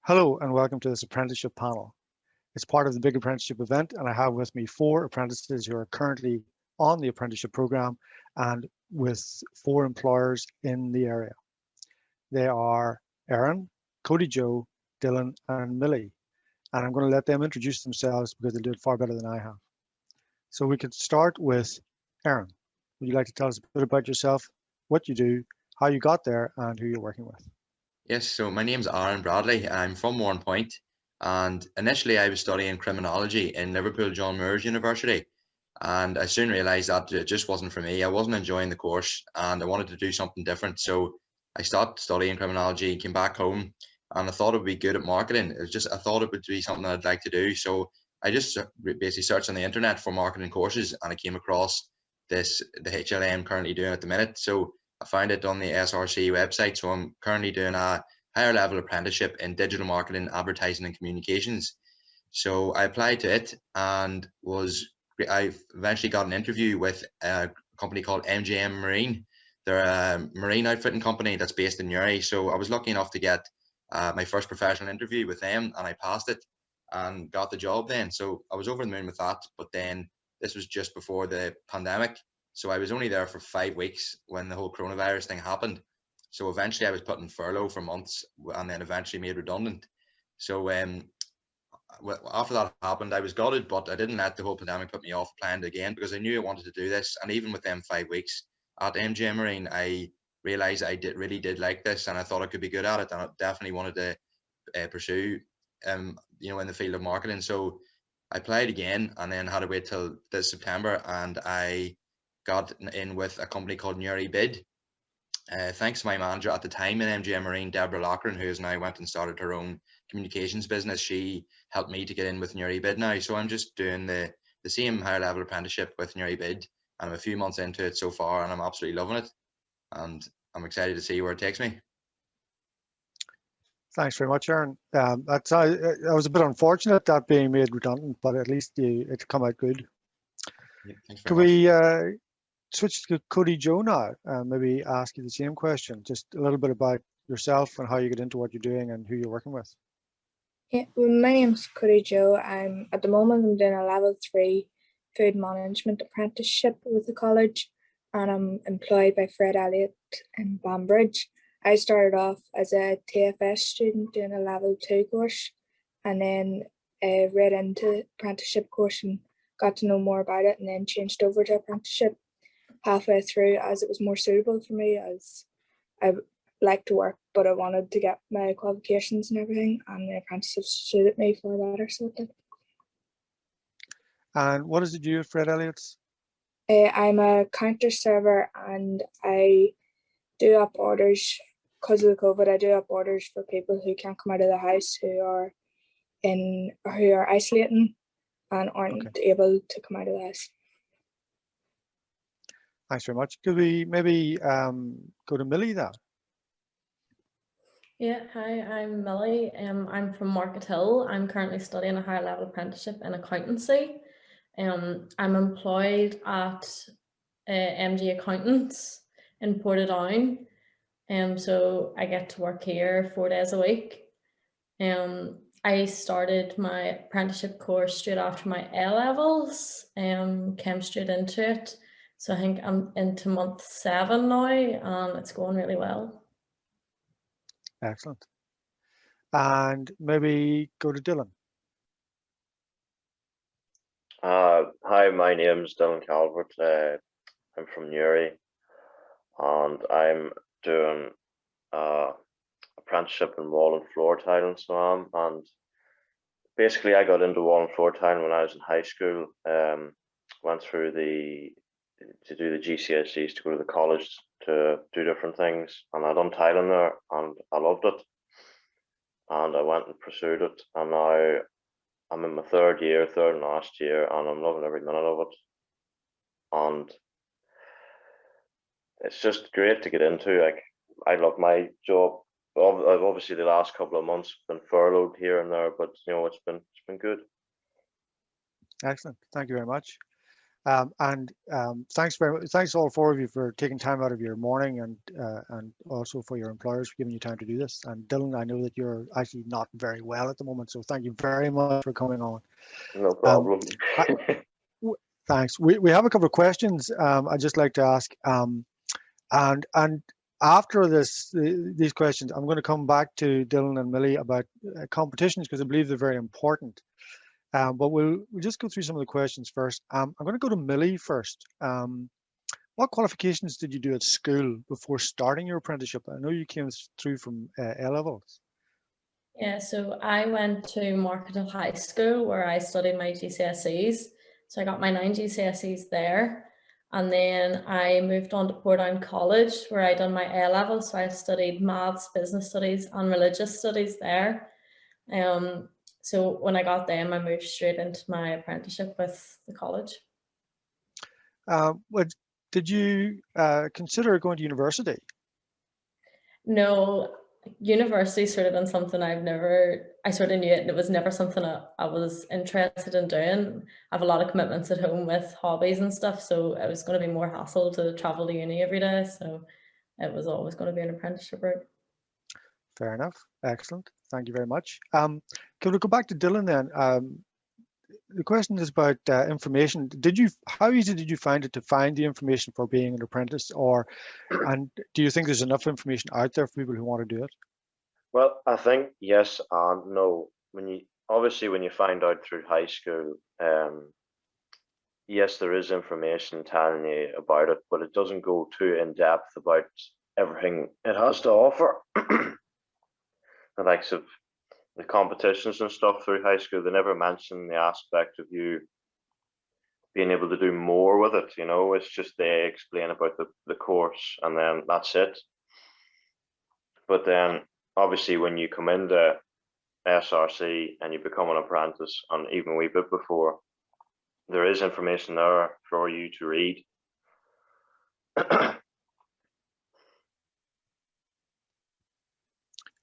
Hello and welcome to this apprenticeship panel. It's part of the big apprenticeship event, and I have with me 4 apprentices who are currently on the apprenticeship program and with 4 employers in the area. They are Erin, Cody Joe, Dylan and Millie, and I'm going to let them introduce themselves because they'll do it far better than I have. So we could start with Erin. Would you like to tell us a bit about yourself, what you do, how you got there and who you're working with? Yes, so my name's Aaron Bradley. I'm from Warrenpoint, and initially I was studying criminology in Liverpool John Moores University, and I soon realised that it just wasn't for me. I wasn't enjoying the course, and I wanted to do something different. So I stopped studying criminology, came back home, and I thought it would be good at marketing. I thought it would be something I'd like to do. So I just basically searched on the internet for marketing courses, and I came across the HLA I'm currently doing at the minute. So I found it on the SRC website. So I'm currently doing a higher level apprenticeship in digital marketing, advertising and communications. So I applied to it and I eventually got an interview with a company called MGM Marine. They're a marine outfitting company that's based in Newry. So I was lucky enough to get my first professional interview with them, and I passed it and got the job then. So I was over the moon with that. But then this was just before the pandemic. So I was only there for 5 weeks when the whole coronavirus thing happened. So eventually I was put in furlough for months and then eventually made redundant. So after that happened, I was gutted, but I didn't let the whole pandemic put me off applying again because I knew I wanted to do this. And even with them 5 weeks at MGM Marine, I realized I really did like this, and I thought I could be good at it, and I definitely wanted to pursue in the field of marketing. So I applied again and then had to wait till this September, and I got in with a company called Newry Bid. Thanks to my manager at the time in MGM Marine, Deborah Lochran, who has now went and started her own communications business. She helped me to get in with Newry Bid now. So I'm just doing the same higher level apprenticeship with Newry Bid, and I'm a few months into it so far, and I'm absolutely loving it. And I'm excited to see where it takes me. Thanks very much, Aaron. I was a bit unfortunate that being made redundant, but at least it's come out good. Yeah, thanks Can very much. we switch to Cody Joe now and maybe ask you the same question, just a little bit about yourself and how you get into what you're doing and who you're working with? Yeah, well, my name's Cody Joe. At the moment I'm doing a level 3 food management apprenticeship with the college, and I'm employed by Fred Elliott in Banbridge. I started off as a TFS student doing a level 2 course, and then read into the apprenticeship course and got to know more about it, and then changed over to apprenticeship halfway through as it was more suitable for me, as I like to work, but I wanted to get my qualifications and everything, and the apprenticeship suited me far better, so it did. And what does it do at Fred Elliott's? I'm a counter server, and I do up orders. Because of the COVID, I do up orders for people who can't come out of the house, who are isolating and aren't able to come out of the house. Thanks very much. Could we maybe go to Millie now? Yeah, hi, I'm Millie. I'm from Market Hill. I'm currently studying a higher level apprenticeship in accountancy. I'm employed at MG Accountants in Portadown. So I get to work here 4 days a week. I started my apprenticeship course straight after my A-levels, came straight into it. So I think I'm into month 7 now, and it's going really well. Excellent. And maybe go to Dylan. Hi, my name's Dylan Calvert. I'm from Newry, and I'm doing apprenticeship in wall and floor tiling. So and basically I got into wall and floor tiling when I was in high school. Went through to do the GCSEs to go to the college to do different things, and I done tiling there, and I loved it, and I went and pursued it, and now I'm in my third and last year, and I'm loving every minute of it. And it's just great to get into. Like, I love my job. I've obviously the last couple of months been furloughed here and there, but it's been good. Excellent. Thank you very much. Thanks all four of you for taking time out of your morning, and also for your employers for giving you time to do this. And Dylan, I know that you're actually not very well at the moment, so thank you very much for coming on. No problem. Thanks. We have a couple of questions I'd just like to ask, and after these questions, I'm going to come back to Dylan and Millie about competitions, because I believe they're very important. But we'll just go through some of the questions first. I'm going to go to Millie first. What qualifications did you do at school before starting your apprenticeship? I know you came through from A-levels. Yeah, so I went to Market High School where I studied my GCSEs. So I got my 9 GCSEs there. And then I moved on to Portdown College where I done my A-level. So I studied maths, business studies and religious studies there. So when I got them, I moved straight into my apprenticeship with the college. Did you consider going to university? No, university sort of been something I sort of knew it, and it was never something I was interested in doing. I have a lot of commitments at home with hobbies and stuff, so it was going to be more hassle to travel to uni every day, so it was always going to be an apprenticeship route. Fair enough. Excellent. Thank you very much. Can we go back to Dylan then? The question is about information. How easy did you find it to find the information for being an apprentice, and do you think there's enough information out there for people who want to do it? Well, I think yes and no. When you find out through high school, yes, there is information telling you about it, but it doesn't go too in depth about everything it has to offer. The likes of the competitions and stuff through high school, they never mention the aspect of you being able to do more with it. It's just they explain about the course and then that's it. But then obviously when you come into SRC and you become an apprentice, and even a wee bit before, there is information there for you to read.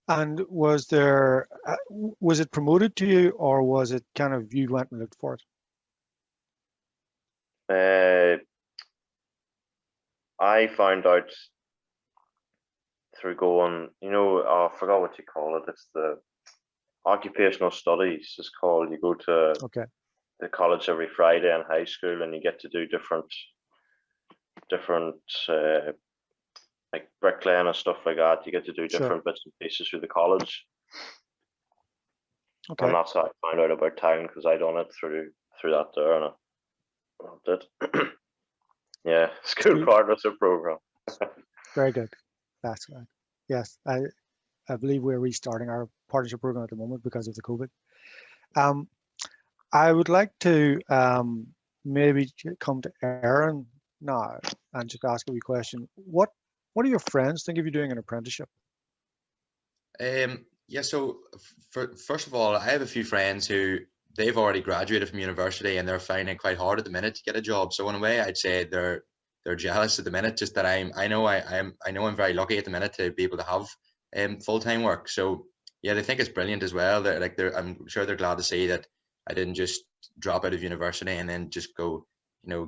And was it promoted to you, or was it kind of you went and looked for it? I found out through going, I forgot what you call it. It's the occupational studies. It's called. You go to the college every Friday in high school, and you get to do different like bricklaying and stuff like that. You get to do different bits and pieces through the college. Okay. And that's how I found out about tiling, because I done it through that there, and I loved it. Yeah, school partnership program. Very good. That's right. Yes, I believe we're restarting our partnership program at the moment because of the COVID. I would like to maybe come to Aaron now and just ask a wee question. What do your friends think of you doing an apprenticeship? Yeah, so first of all, I have a few friends who they've already graduated from university and they're finding it quite hard at the minute to get a job. So in a way, I'd say they're jealous at the minute. Just that I know I'm very lucky at the minute to be able to have full-time work. So yeah, they think it's brilliant as well. I'm sure they're glad to see that I didn't just drop out of university and then just go,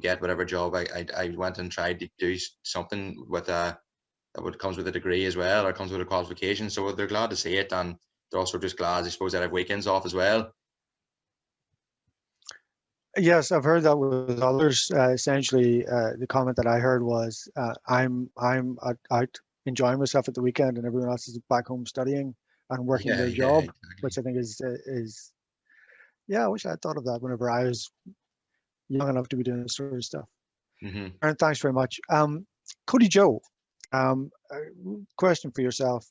get whatever job. I went and tried to do something with that comes with a degree as well, or comes with a qualification. So they're glad to see it, and they're also just glad, I suppose, that I have weekends off as well. Yes, I've heard that with others. Essentially, the comment that I heard was, "I'm out enjoying myself at the weekend, and everyone else is back home studying and working their job," exactly. Which I think is yeah. I wish I had thought of that whenever I was young enough to be doing this sort of stuff. Mm-hmm. And thanks very much, Cody Joe. Question for yourself: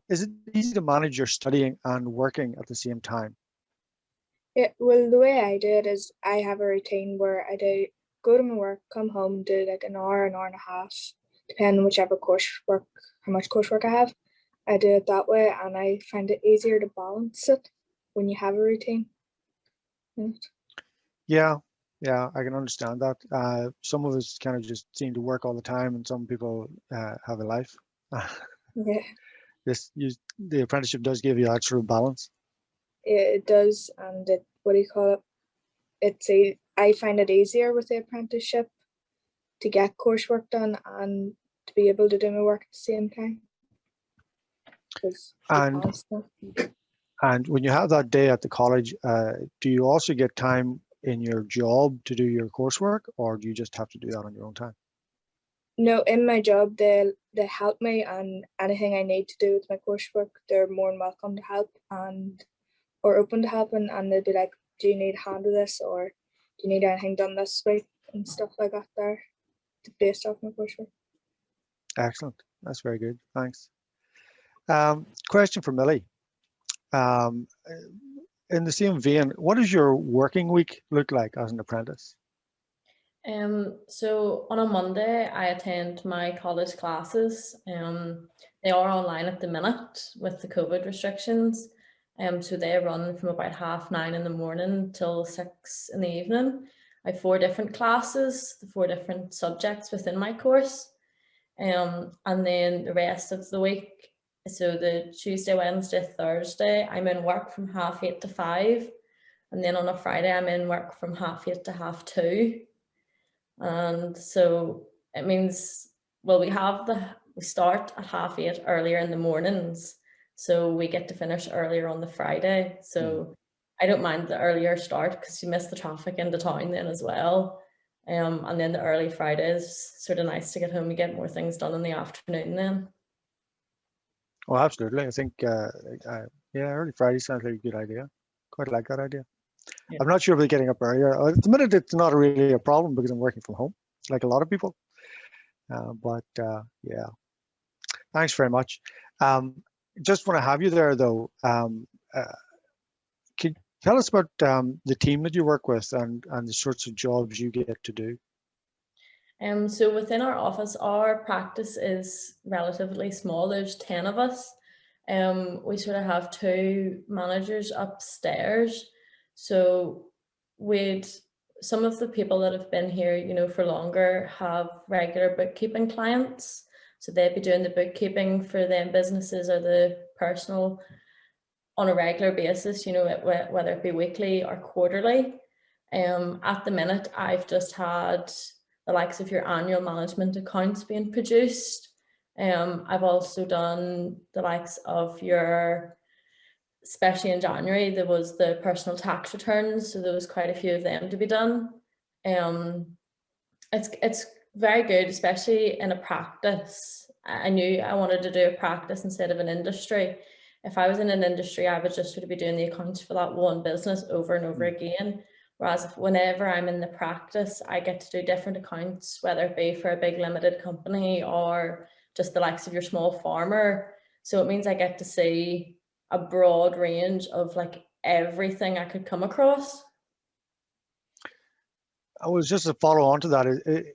is it easy to manage your studying and working at the same time? Yeah, well, the way I do it is I have a routine where I do go to my work, come home, do like an hour and a half, depending on how much coursework I have. I do it that way, and I find it easier to balance it when you have a routine. Yeah, I can understand that. Some of us kind of just seem to work all the time, and some people have a life. Yeah. The apprenticeship does give you that sort of balance. It does, and I find it easier with the apprenticeship to get coursework done and to be able to do my work at the same time. And when you have that day at the college, do you also get time in your job to do your coursework, or do you just have to do that on your own time? No, in my job, they help me, and anything I need to do with my coursework, they're more than welcome to help or open to helping, and they'd be like, do you need a hand with this, or do you need anything done this week, and stuff like that there, based off my coursework. Excellent. That's very good. Thanks. Question for Millie. In the same vein, what does your working week look like as an apprentice? So on a Monday, I attend my college classes. They are online at the minute with the COVID restrictions. So they run from about 9:30 in the morning till 6 in the evening. I have 4 different classes, the 4 different subjects within my course. And then the rest of the week, so the Tuesday, Wednesday, Thursday, I'm in work from 8:30 to 5. And then on a Friday, I'm in work from 8:30 to 2:30. And so it means, well, we start at 8:30 earlier in the mornings, so we get to finish earlier on the Friday. So I don't mind the earlier start because you miss the traffic into town then as well. And then the early Friday is sort of nice to get home and get more things done in the afternoon then. Well, absolutely. I think, yeah, early Friday sounds like a good idea. Quite like that idea. Yeah. I'm not sure about getting up earlier. At the minute, it's not really a problem because I'm working from home, like a lot of people. But yeah, thanks very much. Just want to have you there, though. Could you tell us about the team that you work with and the sorts of jobs you get to do? So within our office, our practice is relatively small. There's 10 of us. We sort of have 2 managers upstairs. So some of the people that have been here, you know, for longer have regular bookkeeping clients. So they'd be doing the bookkeeping for them businesses or the personal on a regular basis, you know, whether it be weekly or quarterly. At the minute, I've just had the likes of your annual management accounts being produced. I've also done the likes of your, especially in January, there was the personal tax returns, so there was quite a few of them to be done. It's very good, especially in a practice. I knew I wanted to do a practice instead of an industry. If I was in an industry, I would just sort of be doing the accounts for that one business over and over again. Whereas whenever I'm in the practice, I get to do different accounts, whether it be for a big limited company or just the likes of your small farmer. So it means I get to see a broad range of like everything I could come across. I was just to follow on to that.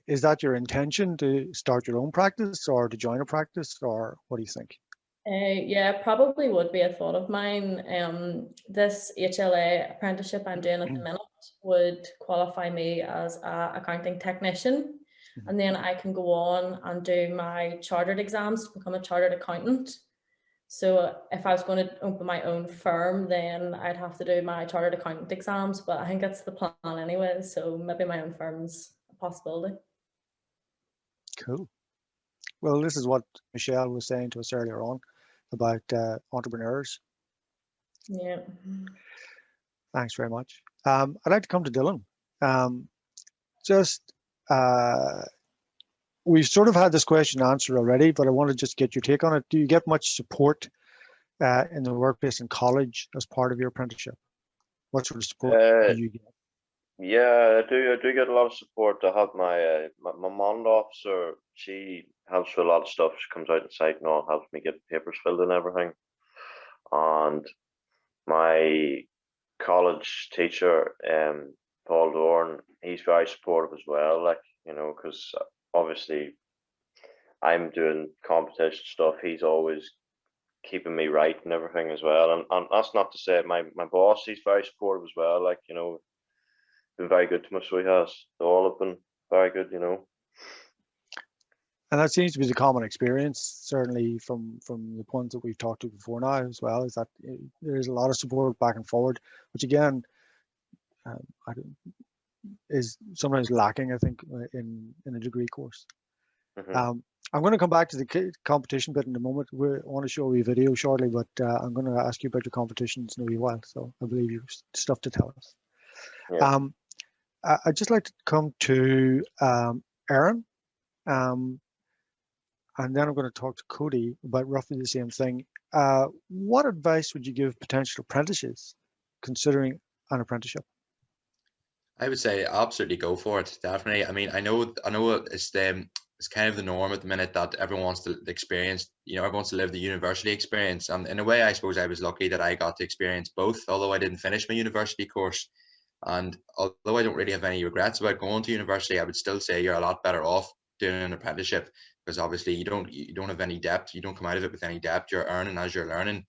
Is that your intention to start your own practice or to join a practice, or what do you think? Yeah, probably would be a thought of mine. This HLA apprenticeship I'm doing at the minute would qualify me as an accounting technician, and then I can go on and do my chartered exams to become a chartered accountant. So if I was going to open my own firm, then I'd have to do my chartered accountant exams, but I think that's the plan anyway. So maybe my own firm's a possibility. Cool. Well, this is what Michelle was saying to us earlier on about entrepreneurs. Yeah. Thanks very much. I'd like to come to Dylan. We've sort of had this question answered already, but I want to just get your take on it. Do you get much support in the workplace and college as part of your apprenticeship? What sort of support do you get? Yeah, I do get a lot of support. I have my mond officer. She helps with a lot of stuff. She comes out on site and all, helps me get papers filled and everything. And my college teacher, Paul Dorn, he's very supportive as well. Like, you know, because obviously I'm doing competition stuff. He's always keeping me right and everything as well. And that's not to say my boss, he's very supportive as well. Like, you know, been very good to me, so he has. They all have been very good, you know. And that seems to be the common experience, certainly from the points that we've talked to before now as well, is that there is a lot of support back and forward, which again, is sometimes lacking, I think, in a degree course. Mhm. I'm going to come back to the competition bit in a moment. I want to show you a video shortly, but I'm going to ask you about your competitions in a wee while. So I believe you've stuff to tell us. Yeah. I'd just like to come to Aaron, and then I'm going to talk to Cody about roughly the same thing. What advice would you give potential apprentices considering an apprenticeship? I would say absolutely go for it. Definitely. I mean, I know it's kind of the norm at the minute that everyone wants to experience, everyone wants to live the university experience. And in a way, I suppose I was lucky that I got to experience both, although I didn't finish my university course. And although I don't really have any regrets about going to university, I would still say you're a lot better off doing an apprenticeship, because obviously you don't have any debt. You don't come out of it with any debt. You're earning as you're learning.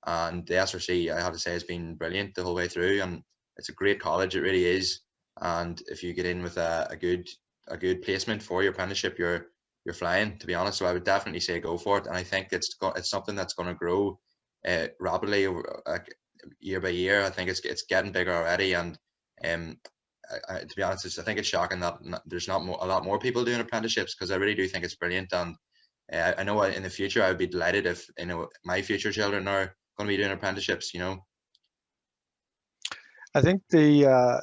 And the SRC, I have to say, has been brilliant the whole way through, and it's a great college. It really is. And if you get in with a good placement for your apprenticeship, you're flying, to be honest. So I would definitely say go for it. And I think it's something that's going to grow rapidly over, year by year. I think it's getting bigger already. And to be honest, I think it's shocking that there's not a lot more people doing apprenticeships, because I really do think it's brilliant. And I know in the future I would be delighted if my future children are going to be doing apprenticeships. I think there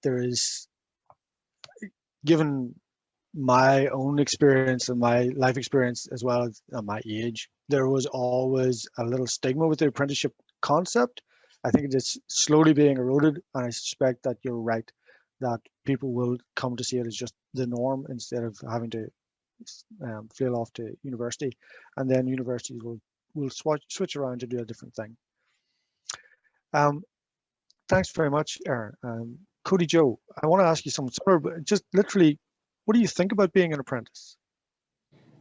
is, given my own experience and my life experience as well as my age, there was always a little stigma with the apprenticeship concept. I think it is slowly being eroded, and I suspect that you're right, that people will come to see it as just the norm instead of having to feel off to university, and then universities will switch around to do a different thing. Thanks very much, Aaron. Cody Joe, I want to ask you something similar, but just literally, what do you think about being an apprentice?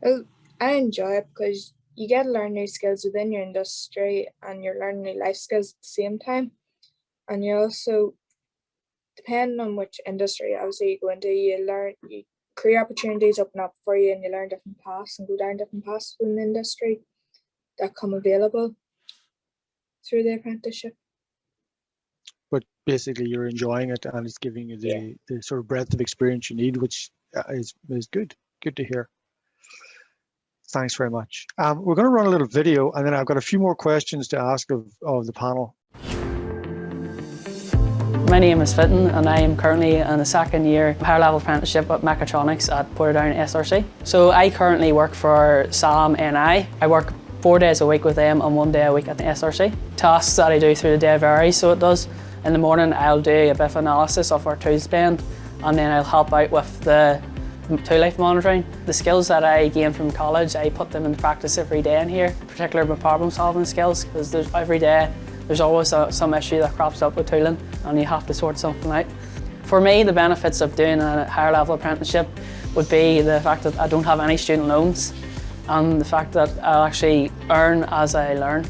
Well, I enjoy it because you get to learn new skills within your industry and you're learning new life skills at the same time. And you also, depending on which industry obviously you go into, career opportunities open up for you and you learn different paths and go down different paths within the industry that come available through the apprenticeship. But basically you're enjoying it and it's giving you the sort of breadth of experience you need, which is good to hear. Thanks very much. We're going to run a little video, and then I've got a few more questions to ask of the panel. My name is Fitton, and I am currently in the second year higher level apprenticeship at Mechatronics at Portadown SRC. So I currently work for Sam NI. I work 4 days a week with them and 1 day a week at the SRC. Tasks that I do through the day vary, so it does. In the morning I'll do a bit of analysis of our tool spend, and then I'll help out with the tool life monitoring. The skills that I gain from college, I put them into practice every day in here, particularly my problem solving skills, because every day there's always some issue that crops up with tooling and you have to sort something out. For me, the benefits of doing a higher level apprenticeship would be the fact that I don't have any student loans, and the fact that I'll actually earn as I learn.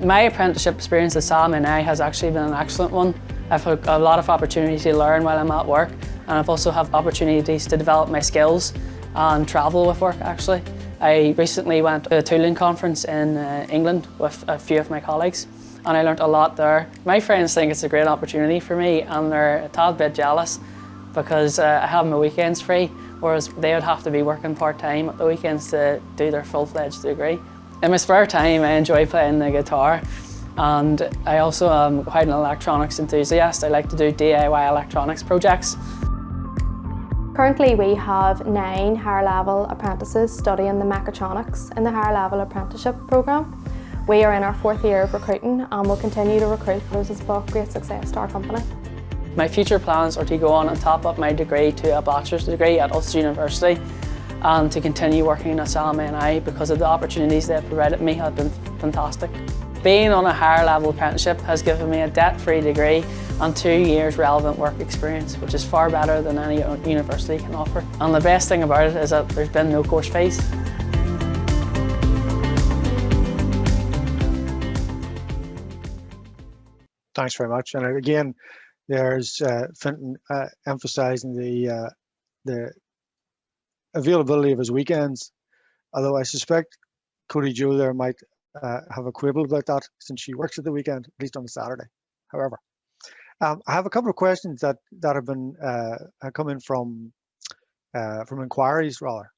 My apprenticeship experience at Sam and I has actually been an excellent one. I've had a lot of opportunities to learn while I'm at work, and I've also had opportunities to develop my skills and travel with work actually. I recently went to a tooling conference in England with a few of my colleagues, and I learned a lot there. My friends think it's a great opportunity for me, and they're a tad bit jealous because I have my weekends free, whereas they would have to be working part-time at the weekends to do their full-fledged degree. In my spare time, I enjoy playing the guitar, and I also am quite an electronics enthusiast. I like to do DIY electronics projects. Currently we have 9 higher level apprentices studying the mechatronics in the higher level apprenticeship programme. We are in our 4th year of recruiting and will continue to recruit, which has brought great success to our company. My future plans are to go on and top up my degree to a bachelor's degree at Ulster University, and to continue working at Sam NI because of the opportunities they've provided me have been fantastic. Being on a higher level apprenticeship has given me a debt-free degree and 2 years relevant work experience, which is far better than any university can offer. And the best thing about it is that there's been no course fees. Thanks very much. And again, there's Fenton emphasizing the availability of his weekends, although I suspect Cody Joe there might have a quibble about that since she works at the weekend, at least on a Saturday. However, I have a couple of questions that have been come in from inquiries rather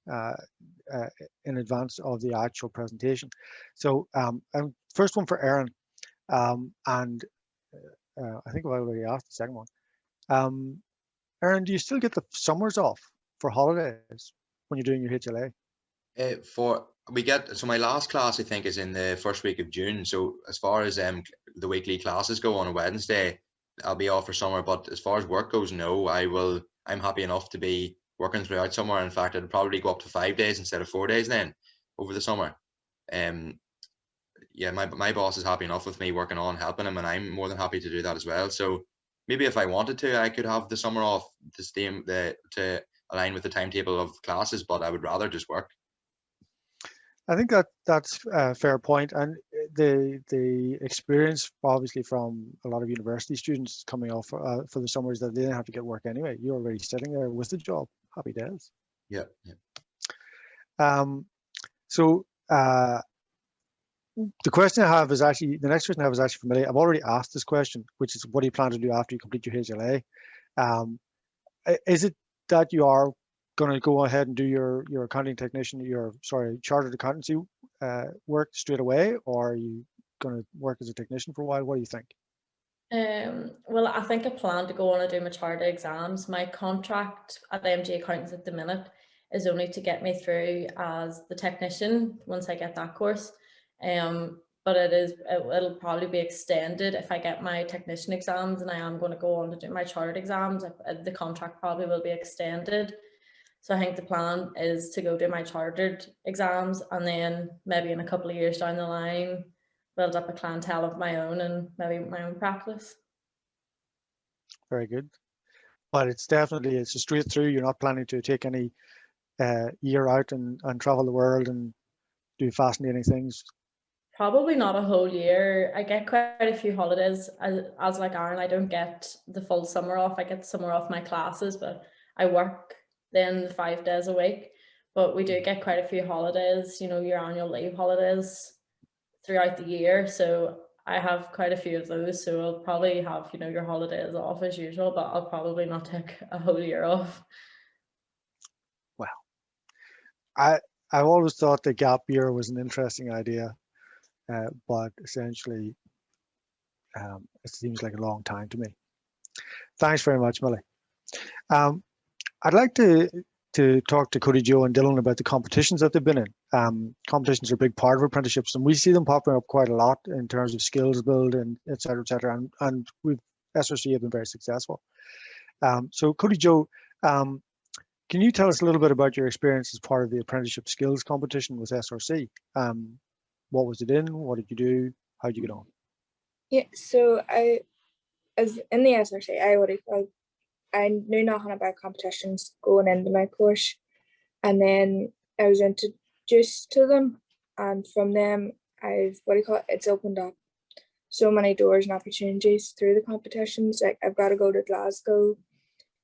in advance of the actual presentation. So and first one for Erin, and I think I've already asked the second one. Erin, do you still get the summers off for holidays when you're doing your HLA? So my last class I think is in the first week of June. So as far as the weekly classes go on a Wednesday, I'll be off for summer. But as far as work goes, no, I'm happy enough to be working throughout summer. In fact, I'd probably go up to 5 days instead of 4 days then over the summer. Yeah, my boss is happy enough with me working on helping him, and I'm more than happy to do that as well. So maybe if I wanted to, I could have the summer off to align with the timetable of classes, but I would rather just work. I think that's a fair point, and the experience obviously from a lot of university students coming off for the summers that they didn't have to get work anyway. You're already sitting there with the job. Happy days. Yeah. So the question I have is actually, the next question I have is actually from Millie. I've already asked this question, which is, what do you plan to do after you complete your HLA? Is it that you are going to go ahead and do your accounting technician, chartered accountancy work straight away, or are you going to work as a technician for a while? What do you think? Well, I think I plan to go on and do my chartered exams. My contract at MG Accountants at the minute is only to get me through as the technician once I get that course. But it'll probably be extended if I get my technician exams, and I am going to go on to do my chartered exams. The contract probably will be extended. So I think the plan is to go do my chartered exams, and then maybe in a couple of years down the line, build up a clientele of my own and maybe my own practice. Very good. But it's a straight through. You're not planning to take any year out and travel the world and do fascinating things. Probably not a whole year. I get quite a few holidays. As like Aaron, I don't get the full summer off. I get summer off my classes, but I work then 5 days a week. But we do get quite a few holidays, your annual leave holidays throughout the year. So I have quite a few of those. So I'll probably have, your holidays off as usual, but I'll probably not take a whole year off. Well, I've always thought the gap year was an interesting idea. But essentially, it seems like a long time to me. Thanks very much, Millie. I'd like to talk to Cody, Joe, and Dylan about the competitions that they've been in. Competitions are a big part of apprenticeships, and we see them popping up quite a lot in terms of skills build and et cetera, and we've SRC have been very successful. So Cody, Joe, can you tell us a little bit about your experience as part of the apprenticeship skills competition with SRC? What was it in? What did you do? How did you get on? Yeah, so as in the SRC, I knew nothing about competitions going into my course, and then I was introduced to them, and from them it's opened up so many doors and opportunities through the competitions. Like, I've got to go to Glasgow,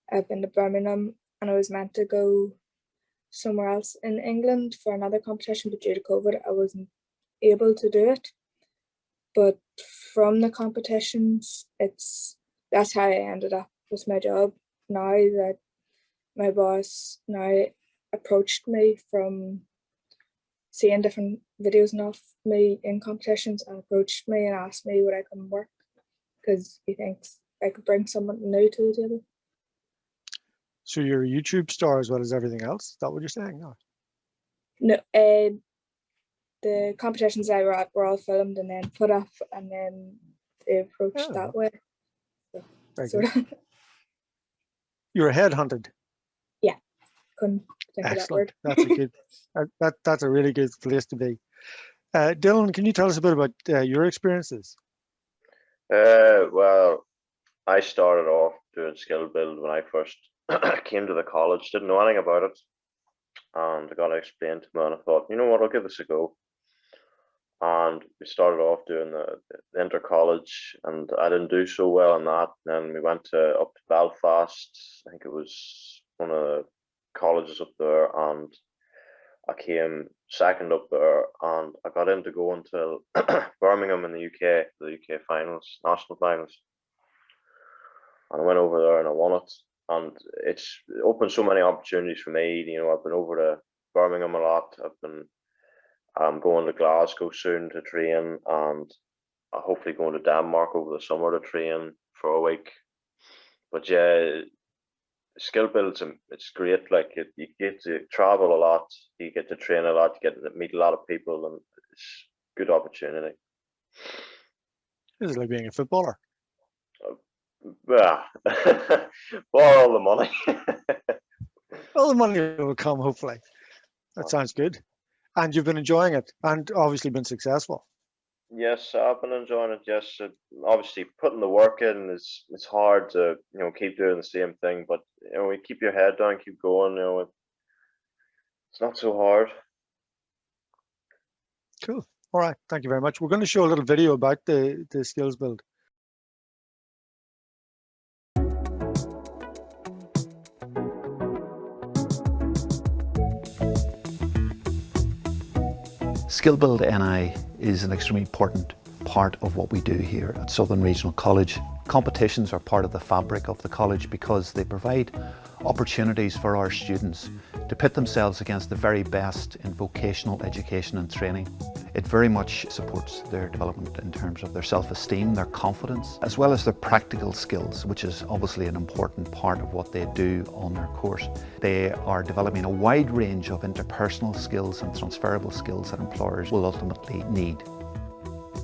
I've been to Birmingham, and I was meant to go somewhere else in England for another competition, but due to COVID I wasn't able to do it. But from the competitions, that's how I ended up with my job now, that my boss now approached me from seeing different videos of me in competitions, and approached me and asked me would I come work because he thinks I could bring someone new to the table. So you're a YouTube star as well as everything else? Is that what you're saying? No, the competitions I were at were all filmed and then put up, and then they approached that way. So, very good. You were headhunted. Yeah, couldn't think of that word. That's a good. That's a really good place to be. Dylan, can you tell us a bit about your experiences? Well, I started off doing skill build when I first came to the college. Didn't know anything about it, and I got to explain to me, and I thought, you know what, I'll give this a go. And we started off doing the inter-college, and I didn't do so well in that. And then we went up to Belfast. I think it was one of the colleges up there, and I came second up there, and I got in to go until Birmingham in the UK, the UK finals, national finals. and I went over there and I won it. And it's opened so many opportunities for me. You know, I've been over to Birmingham a lot. I'm going to Glasgow soon to train, and hopefully going to Denmark over the summer to train for a week. But yeah, skill builds, it's great. Like you get to travel a lot, you get to train a lot, you get to meet a lot of people, and it's a good opportunity. It's like being a footballer. Yeah, for all the money. All the money will come, hopefully. That sounds good. And you've been enjoying it, and obviously been successful. Yes, I've been enjoying it. Yes, obviously putting the work in is, it's hard to, you know, keep doing the same thing, but you know, you keep your head down, keep going. You know, it's not so hard. Cool. All right. Thank you very much. We're going to show a little video about the skills build. Skill Build NI is an extremely important part of what we do here at Southern Regional College. Competitions are part of the fabric of the college because they provide opportunities for our students to pit themselves against the very best in vocational education and training. It very much supports their development in terms of their self-esteem, their confidence, as well as their practical skills, which is obviously an important part of what they do on their course. They are developing a wide range of interpersonal skills and transferable skills that employers will ultimately need.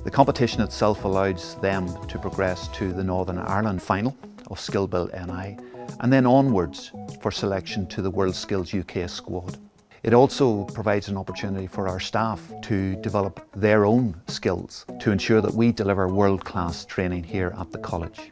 The competition itself allows them to progress to the Northern Ireland final of Skill Build NI and then onwards for selection to the World Skills UK squad. It also provides an opportunity for our staff to develop their own skills to ensure that we deliver world-class training here at the college.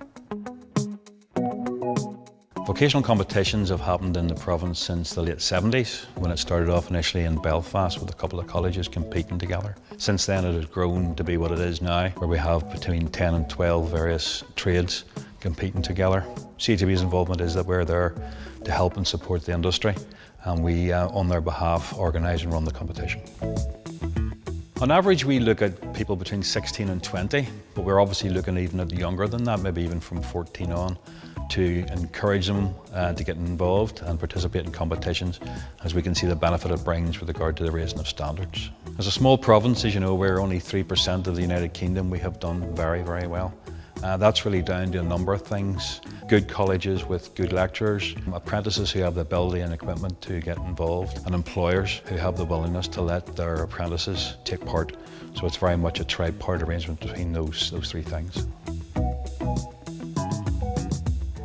Vocational competitions have happened in the province since the late 70s, when it started off initially in Belfast with a couple of colleges competing together. Since then it has grown to be what it is now, where we have between 10 and 12 various trades competing together. CTB's involvement is that we're there to help and support the industry, and we, on their behalf, organise and run the competition. On average, we look at people between 16 and 20, but we're obviously looking even at younger than that, maybe even from 14 on, to encourage them to get involved and participate in competitions, as we can see the benefit it brings with regard to the raising of standards. As a small province, as you know, we're only 3% of the United Kingdom. We have done very, very well. That's really down to a number of things. Good colleges with good lecturers, apprentices who have the ability and equipment to get involved, and employers who have the willingness to let their apprentices take part. So it's very much a tripartite arrangement between those three things.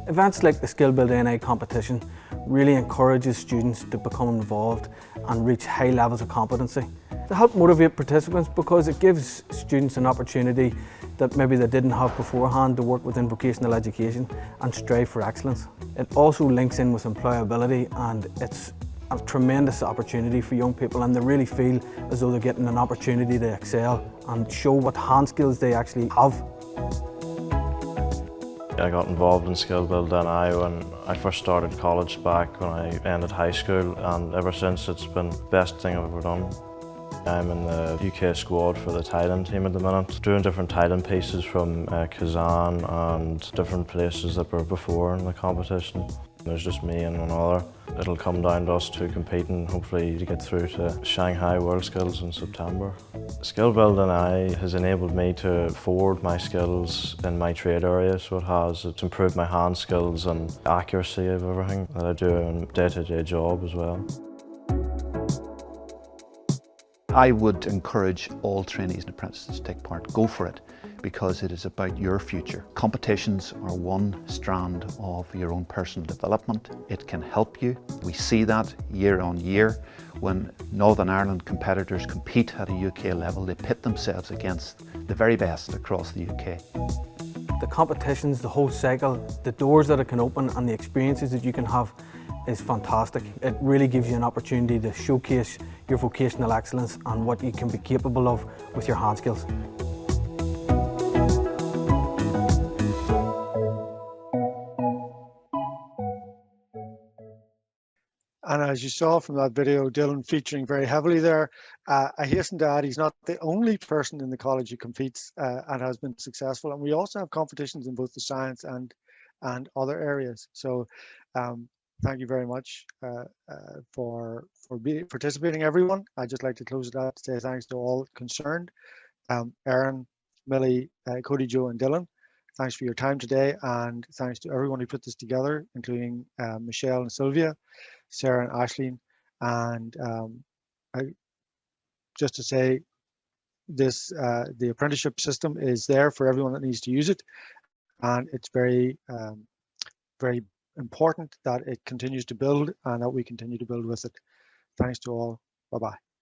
Events like the Skill Build NI competition really encourages students to become involved and reach high levels of competency. To help motivate participants, because it gives students an opportunity that maybe they didn't have beforehand to work within vocational education and strive for excellence. It also links in with employability, and it's a tremendous opportunity for young people, and they really feel as though they're getting an opportunity to excel and show what hand skills they actually have. I got involved in Skill Build NI when I first started college back when I ended high school, and ever since it's been the best thing I've ever done. I'm in the UK squad for the Thailand team at the minute, doing different Thailand pieces from Kazan and different places that were before in the competition. There's just me and one other. It'll come down to us to compete and hopefully to get through to Shanghai World Skills in September. Skill Build NI has enabled me to forward my skills in my trade area, so it has. It's improved my hand skills and accuracy of everything that I do in a day-to-day job as well. I would encourage all trainees and apprentices to take part. Go for it, because it is about your future. Competitions are one strand of your own personal development. It can help you. We see that year on year. When Northern Ireland competitors compete at a UK level, they pit themselves against the very best across the UK. The competitions, the whole cycle, the doors that it can open and the experiences that you can have is fantastic. It really gives you an opportunity to showcase your vocational excellence and what you can be capable of with your hand skills. And as you saw from that video, Dylan featuring very heavily there, I hasten to add he's not the only person in the college who competes and has been successful. And we also have competitions in both the science and and other areas. So thank you very much for participating, everyone. I'd just like to close it out to say thanks to all concerned. Erin, Millie, Cody, Joe, and Dylan, thanks for your time today, and thanks to everyone who put this together, including Michelle and Sylvia, Sarah and Aisling. And just to say, this the apprenticeship system is there for everyone that needs to use it, and it's very very important that it continues to build and that we continue to build with it. Thanks to all. Bye-bye.